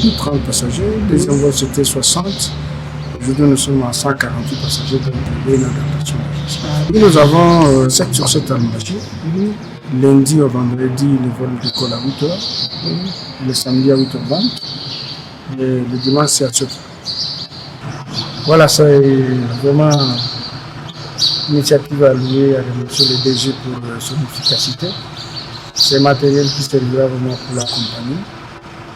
30 passagers, le deuxième vol c'était 60. Aujourd'hui nous sommes à 148 passagers, donc il y a une adaptation. Nous avons 7 sur 7 à Mbaji. Lundi au vendredi, le vol décolle à 8h. Le samedi à 8h20. Et le dimanche c'est à 7h. Voilà, c'est vraiment une initiative allouée à remercier le DG pour son efficacité. C'est matériel qui servira vraiment pour la compagnie.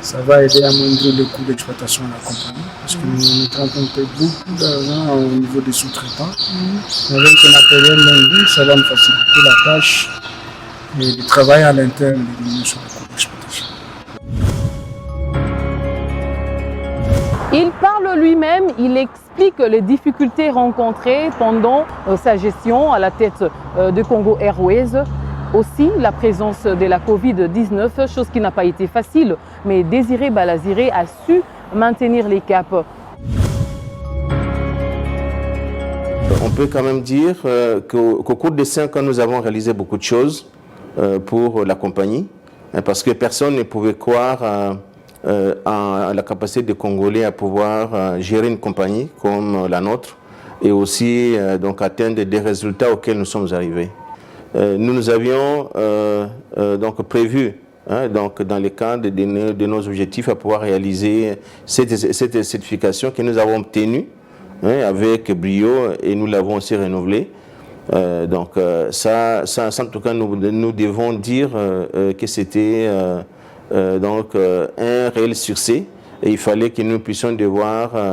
Ça va aider à amoindrir le coût d'exploitation de la compagnie parce que nous rencontrons beaucoup d'argent au niveau des sous-traitants. Avec ce matériel lundi, ça va nous faciliter la tâche et de travailler à l'interne et diminuer sur le coût d'exploitation. Il parle lui-même, il explique les difficultés rencontrées pendant sa gestion à la tête de Congo Airways. Aussi la présence de la Covid-19, chose qui n'a pas été facile, mais Désiré Balaziré a su maintenir les caps. On peut quand même dire qu'au cours des 5 ans, nous avons réalisé beaucoup de choses pour la compagnie, parce que personne ne pouvait croire à la capacité des Congolais à pouvoir gérer une compagnie comme la nôtre et aussi donc atteindre des résultats auxquels nous sommes arrivés. Nous avions donc prévu, donc dans le cadre de nos objectifs, à pouvoir réaliser cette certification que nous avons obtenue avec brio et nous l'avons aussi renouvelée. Donc ça, en tout cas, nous devons dire que c'était donc un réel succès. Et il fallait que nous puissions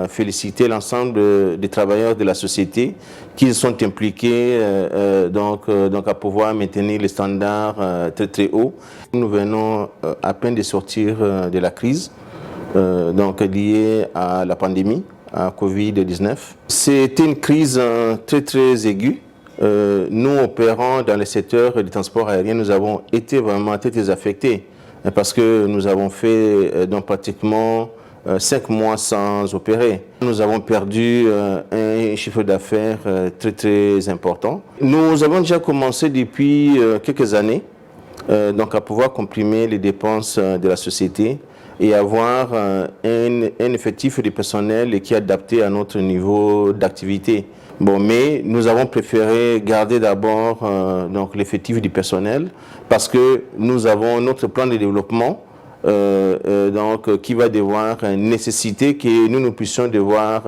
féliciter l'ensemble des travailleurs de la société qui sont impliqués donc à pouvoir maintenir les standards très très hauts. Nous venons à peine de sortir de la crise donc liée à la pandémie, à Covid-19. C'était une crise très très aiguë. Nous opérons dans le secteur du transport aérien, nous avons été vraiment très affectés parce que nous avons fait donc pratiquement 5 mois sans opérer. Nous avons perdu un chiffre d'affaires très très important. Nous avons déjà commencé depuis quelques années donc à pouvoir comprimer les dépenses de la société et avoir un effectif de personnel qui est adapté à notre niveau d'activité. Bon, mais nous avons préféré garder d'abord donc l'effectif du personnel parce que nous avons notre plan de développement donc qui va devoir nécessiter que nous puissions devoir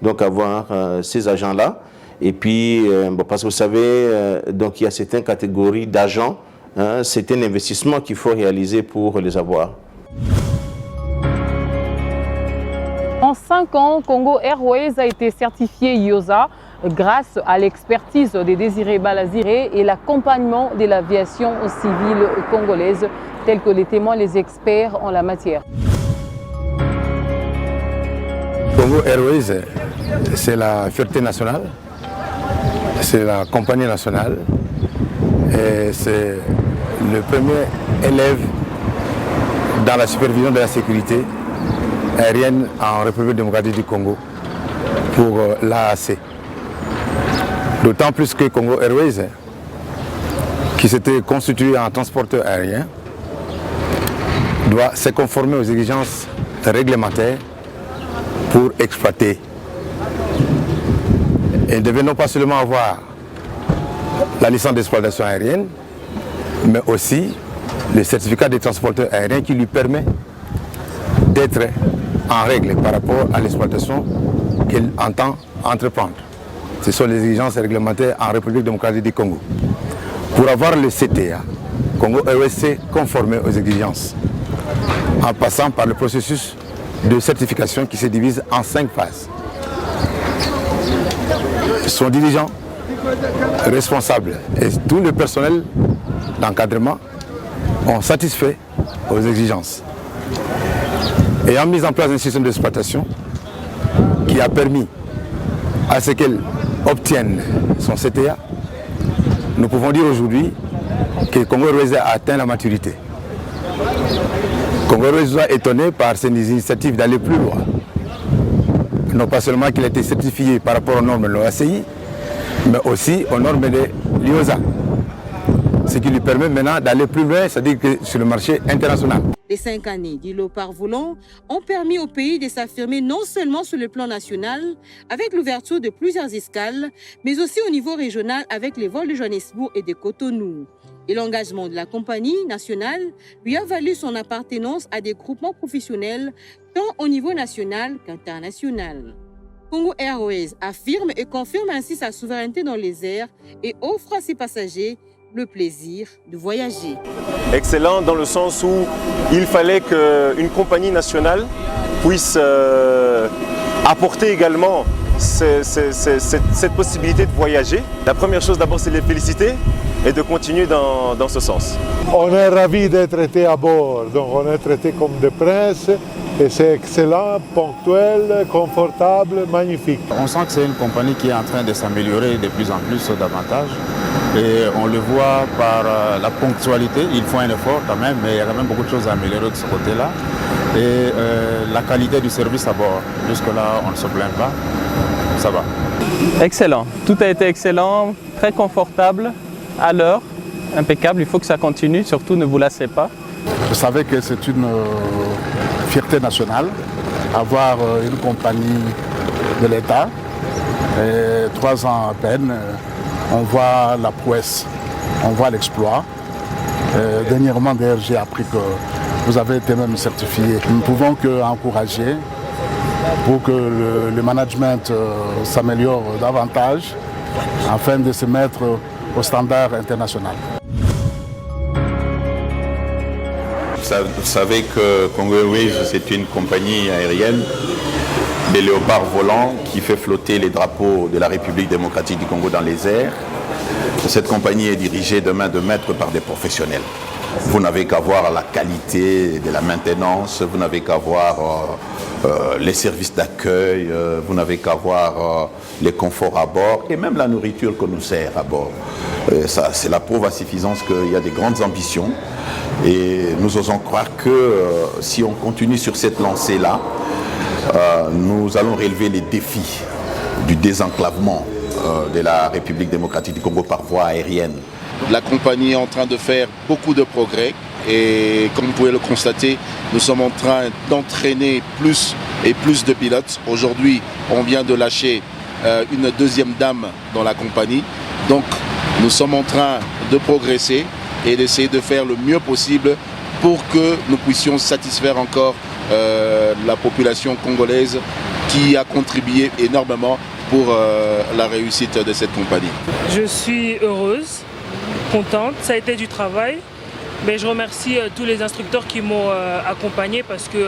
donc avoir ces agents-là. Et puis, bon, parce que vous savez, donc il y a certaines catégories d'agents, c'est un investissement qu'il faut réaliser pour les avoir. En 5 ans, Congo Airways a été certifié IOSA grâce à l'expertise de Désiré Balaziré et l'accompagnement de l'aviation civile congolaise, tel que les témoins, les experts en la matière. Congo Airways, c'est la fierté nationale, c'est la compagnie nationale et c'est le premier élève dans la supervision de la sécurité aérienne en République démocratique du Congo pour l'AAC. D'autant plus que Congo Airways, qui s'était constitué en transporteur aérien, doit se conformer aux exigences réglementaires pour exploiter. Et ne devait non pas seulement avoir la licence d'exploitation aérienne, mais aussi le certificat de transporteur aérien qui lui permet d'être en règle par rapport à l'exploitation qu'il entend entreprendre. Ce sont les exigences réglementaires en République démocratique du Congo. Pour avoir le CTA, Congo Airways s'est conformé aux exigences en passant par le processus de certification qui se divise en 5 phases. Son dirigeant, responsable et tout le personnel d'encadrement ont satisfait aux exigences. Ayant mis en place un système d'exploitation qui a permis à ce qu'elle obtienne son CTA, nous pouvons dire aujourd'hui que Congo Airways a atteint la maturité. Congo Airways soit étonné par ces initiatives d'aller plus loin. Non pas seulement qu'il a été certifié par rapport aux normes de l'OACI, mais aussi aux normes de l'IOSA. Ce qui lui permet maintenant d'aller plus loin, c'est-à-dire que sur le marché international. Les 5 années du Léopard volant ont permis au pays de s'affirmer non seulement sur le plan national, avec l'ouverture de plusieurs escales, mais aussi au niveau régional avec les vols de Johannesburg et de Cotonou. Et l'engagement de la compagnie nationale lui a valu son appartenance à des groupements professionnels tant au niveau national qu'international. Congo Airways affirme et confirme ainsi sa souveraineté dans les airs et offre à ses passagers le plaisir de voyager. Excellent dans le sens où il fallait qu'une compagnie nationale puisse apporter également cette possibilité de voyager. La première chose d'abord, c'est les féliciter et de continuer dans ce sens. On est ravis d'être traités à bord, donc on est traités comme des princes et c'est excellent, ponctuel, confortable, magnifique. On sent que c'est une compagnie qui est en train de s'améliorer de plus en plus davantage et on le voit par la ponctualité. Ils font un effort quand même, mais il y a quand même beaucoup de choses à améliorer de ce côté-là. Et la qualité du service à bord, jusque-là on ne se plaint pas, ça va. Excellent, tout a été excellent, très confortable, à l'heure, impeccable, il faut que ça continue, surtout ne vous lassez pas. Je savais que c'est une fierté nationale, avoir une compagnie de l'État. Et 3 ans à peine, on voit la prouesse, on voit l'exploit. Dernièrement, d'ailleurs, j'ai appris que vous avez été même certifié. Nous ne pouvons qu'encourager pour que le management s'améliore davantage afin de se mettre au standard international. Vous savez que Congo Airways, c'est une compagnie aérienne des léopards volants qui fait flotter les drapeaux de la République démocratique du Congo dans les airs. Cette compagnie est dirigée de main de maître par des professionnels. Vous n'avez qu'à voir la qualité de la maintenance, vous n'avez qu'à voir les services d'accueil, vous n'avez qu'à voir les conforts à bord et même la nourriture qu'on nous sert à bord. Ça, c'est la preuve à suffisance qu'il y a des grandes ambitions et nous osons croire que si on continue sur cette lancée-là, nous allons relever les défis du désenclavement de la République démocratique du Congo par voie aérienne. La compagnie est en train de faire beaucoup de progrès et comme vous pouvez le constater, nous sommes en train d'entraîner plus et plus de pilotes. Aujourd'hui, on vient de lâcher une deuxième dame dans la compagnie. Donc, nous sommes en train de progresser et d'essayer de faire le mieux possible pour que nous puissions satisfaire encore la population congolaise qui a contribué énormément pour la réussite de cette compagnie. Je suis heureuse, contente, ça a été du travail, mais je remercie tous les instructeurs qui m'ont accompagné parce que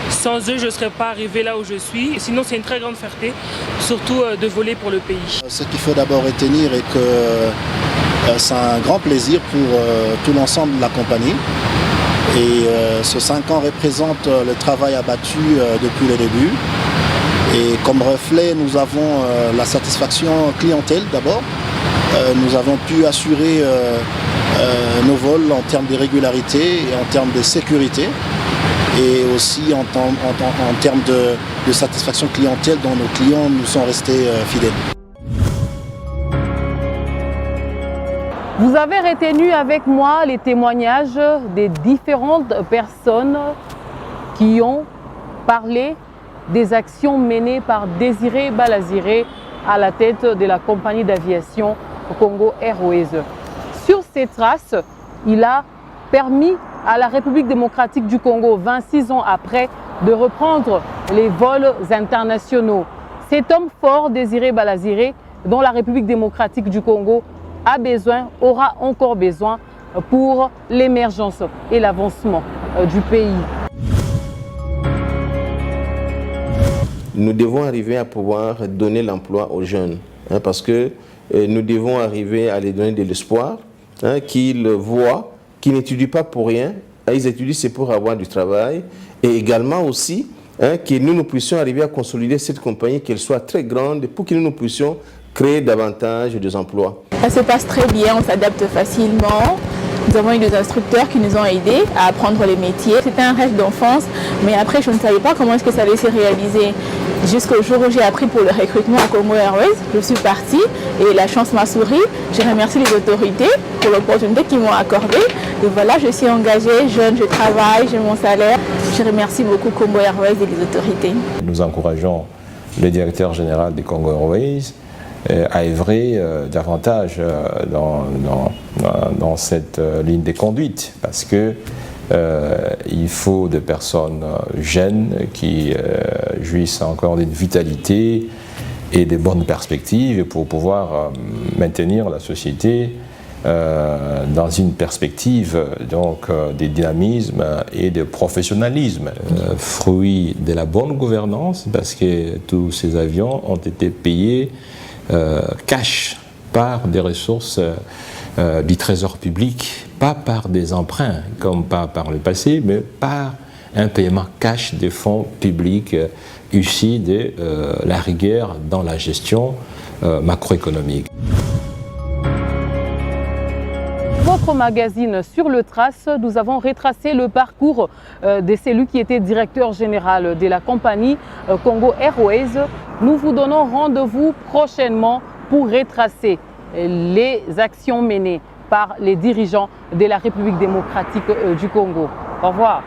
sans eux je ne serais pas arrivée là où je suis. Sinon c'est une très grande fierté, surtout de voler pour le pays. Ce qu'il faut d'abord retenir est que c'est un grand plaisir pour tout l'ensemble de la compagnie. Et ce 5 ans représente le travail abattu depuis le début. Et comme reflet, nous avons la satisfaction clientèle d'abord. Nous avons pu assurer nos vols en termes de régularité et en termes de sécurité. Et aussi en termes de satisfaction clientèle dont nos clients nous sont restés fidèles. Vous avez retenu avec moi les témoignages des différentes personnes qui ont parlé des actions menées par Désiré Balaziré à la tête de la compagnie d'aviation Congo Airways. Sur ces traces, il a permis à la République démocratique du Congo, 26 ans après, de reprendre les vols internationaux. Cet homme fort, Désiré Balaziré, dont la République démocratique du Congo a besoin, aura encore besoin pour l'émergence et l'avancement du pays. Nous devons arriver à pouvoir donner l'emploi aux jeunes, parce que nous devons arriver à les donner de l'espoir, qu'ils voient, qu'ils n'étudient pas pour rien, ils étudient c'est pour avoir du travail, et également aussi que nous puissions arriver à consolider cette compagnie, qu'elle soit très grande, pour que nous puissions créer davantage d'emplois. Ça se passe très bien, on s'adapte facilement. Nous avons eu des instructeurs qui nous ont aidés à apprendre les métiers. C'était un rêve d'enfance, mais après je ne savais pas comment est-ce que ça allait se réaliser. Jusqu'au jour où j'ai appris pour le recrutement à Congo Airways, je suis partie et la chance m'a souri. Je remercie les autorités pour l'opportunité qu'ils m'ont accordée. Et voilà, je suis engagée, jeune, je travaille, j'ai mon salaire. Je remercie beaucoup Congo Airways et les autorités. Nous encourageons le directeur général de Congo Airways à œuvrer davantage dans cette ligne de conduite parce que il faut des personnes jeunes qui jouissent encore d'une vitalité et de bonnes perspectives pour pouvoir maintenir la société dans une perspective donc de dynamisme et de professionnalisme. Fruit de la bonne gouvernance parce que tous ces avions ont été payés cash par des ressources du trésor public, pas par des emprunts comme pas par le passé, mais par un paiement cash des fonds publics issus de la rigueur dans la gestion macroéconomique. Votre magazine Sur le Trace, nous avons retracé le parcours de celui qui était directeur général de la compagnie Congo Airways. Nous vous donnons rendez-vous prochainement pour retracer les actions menées par les dirigeants de la République démocratique du Congo. Au revoir.